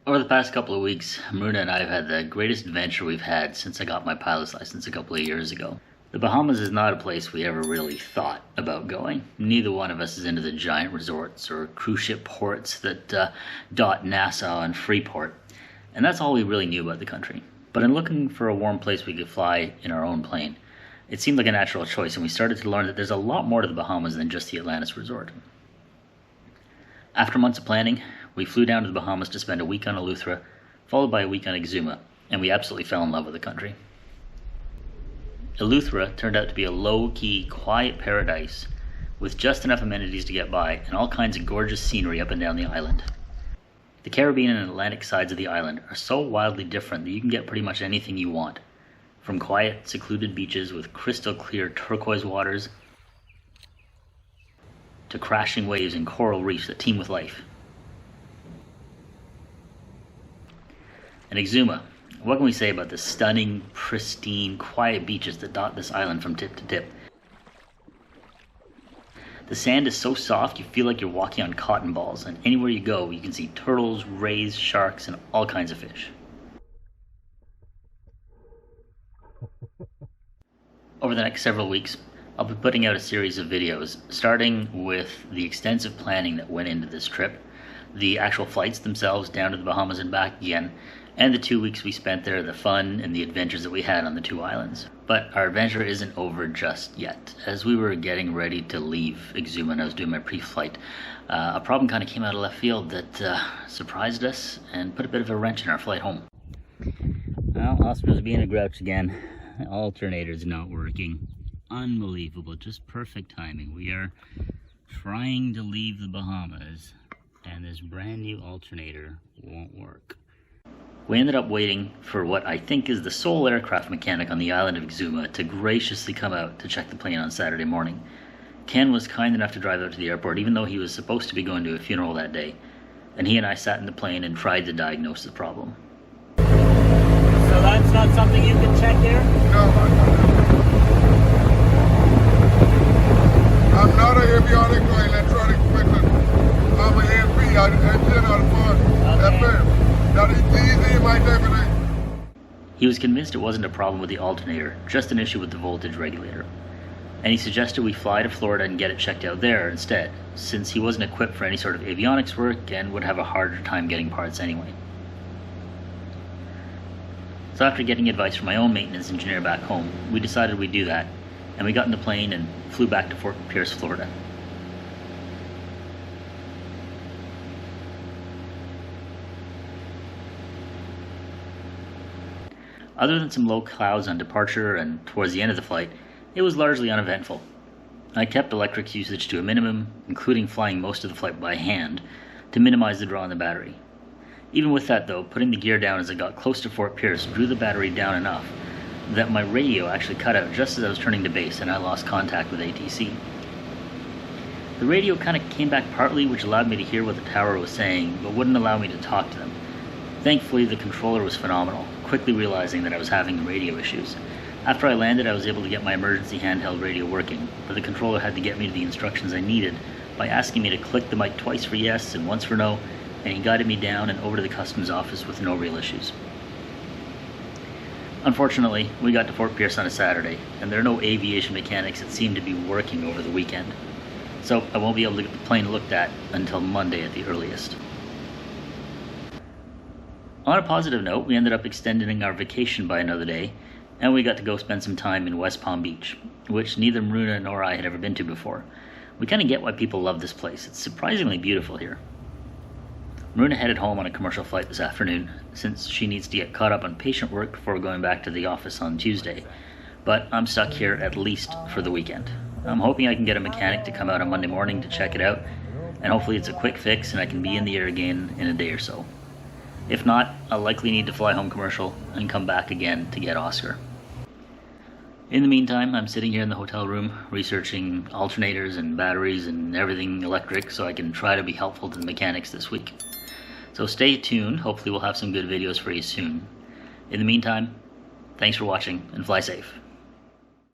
Over the past couple of weeks, Maruna and I have had the greatest adventure we've had since I got my pilot's license a couple of years ago. The Bahamas is not a place we ever really thought about going. Neither one of us is into the giant resorts or cruise ship ports that dot Nassau and Freeport, and that's all we really knew about the country. But in looking for a warm place we could fly in our own plane, it seemed like a natural choice, and we started to learn that there's a lot more to the Bahamas than just the Atlantis resort. After months of planning, we flew down to the Bahamas to spend a week on Eleuthera, followed by a week on Exuma, and we absolutely fell in love with the country. Eleuthera turned out to be a low-key, quiet paradise with just enough amenities to get by and all kinds of gorgeous scenery up and down the island. The Caribbean and Atlantic sides of the island are so wildly different that you can get pretty much anything you want, from quiet, secluded beaches with crystal-clear turquoise waters to crashing waves and coral reefs that teem with life. And Exuma, what can we say about the stunning, pristine, quiet beaches that dot this island from tip to tip? The sand is so soft you feel like you're walking on cotton balls, and anywhere you go you can see turtles, rays, sharks, and all kinds of fish. Over the next several weeks, I'll be putting out a series of videos, starting with the extensive planning that went into this trip, the actual flights themselves down to the Bahamas and back again, and the 2 weeks we spent there, the fun and the adventures that we had on the two islands. But our adventure isn't over just yet. As we were getting ready to leave Exuma and I was doing my pre-flight, a problem kind of came out of left field that surprised us and put a bit of a wrench in our flight home. Well, Oscar's being a grouch again. Alternator's not working. Unbelievable, just perfect timing. We are trying to leave the Bahamas and this brand new alternator won't work. We ended up waiting for what I think is the sole aircraft mechanic on the island of Exuma to graciously come out to check the plane on Saturday morning. Ken was kind enough to drive out to the airport even though he was supposed to be going to a funeral that day, and he and I sat in the plane and tried to diagnose the problem. So that's not something you can check here? No, I'm not an avionic or electronic equipment. I'm an AFP, engine out of fun. FM. That is easy, my deputy. He was convinced it wasn't a problem with the alternator, just an issue with the voltage regulator. And he suggested we fly to Florida and get it checked out there instead, since he wasn't equipped for any sort of avionics work and would have a harder time getting parts anyway. So after getting advice from my own maintenance engineer back home, we decided we'd do that, and we got in the plane and flew back to Fort Pierce, Florida. Other than some low clouds on departure and towards the end of the flight, it was largely uneventful. I kept electric usage to a minimum, including flying most of the flight by hand, to minimize the draw on the battery. Even with that though, putting the gear down as I got close to Fort Pierce drew the battery down enough that my radio actually cut out just as I was turning to base and I lost contact with ATC. The radio kind of came back partly, which allowed me to hear what the tower was saying, but wouldn't allow me to talk to them. Thankfully, the controller was phenomenal, quickly realizing that I was having radio issues. After I landed, I was able to get my emergency handheld radio working, but the controller had to get me to the instructions I needed by asking me to click the mic twice for yes and once for no, and he guided me down and over to the customs office with no real issues. Unfortunately, we got to Fort Pierce on a Saturday, and there are no aviation mechanics that seem to be working over the weekend, so I won't be able to get the plane looked at until Monday at the earliest. On a positive note, we ended up extending our vacation by another day, and we got to go spend some time in West Palm Beach, which neither Maruna nor I had ever been to before. We kind of get why people love this place. It's surprisingly beautiful here. Maruna headed home on a commercial flight this afternoon, since she needs to get caught up on patient work before going back to the office on Tuesday, but I'm stuck here at least for the weekend. I'm hoping I can get a mechanic to come out on Monday morning to check it out, and hopefully it's a quick fix and I can be in the air again in a day or so. If not, I'll likely need to fly home commercial and come back again to get Oscar. In the meantime, I'm sitting here in the hotel room researching alternators and batteries and everything electric so I can try to be helpful to the mechanics this week. So stay tuned, hopefully we'll have some good videos for you soon. In the meantime, thanks for watching and fly safe.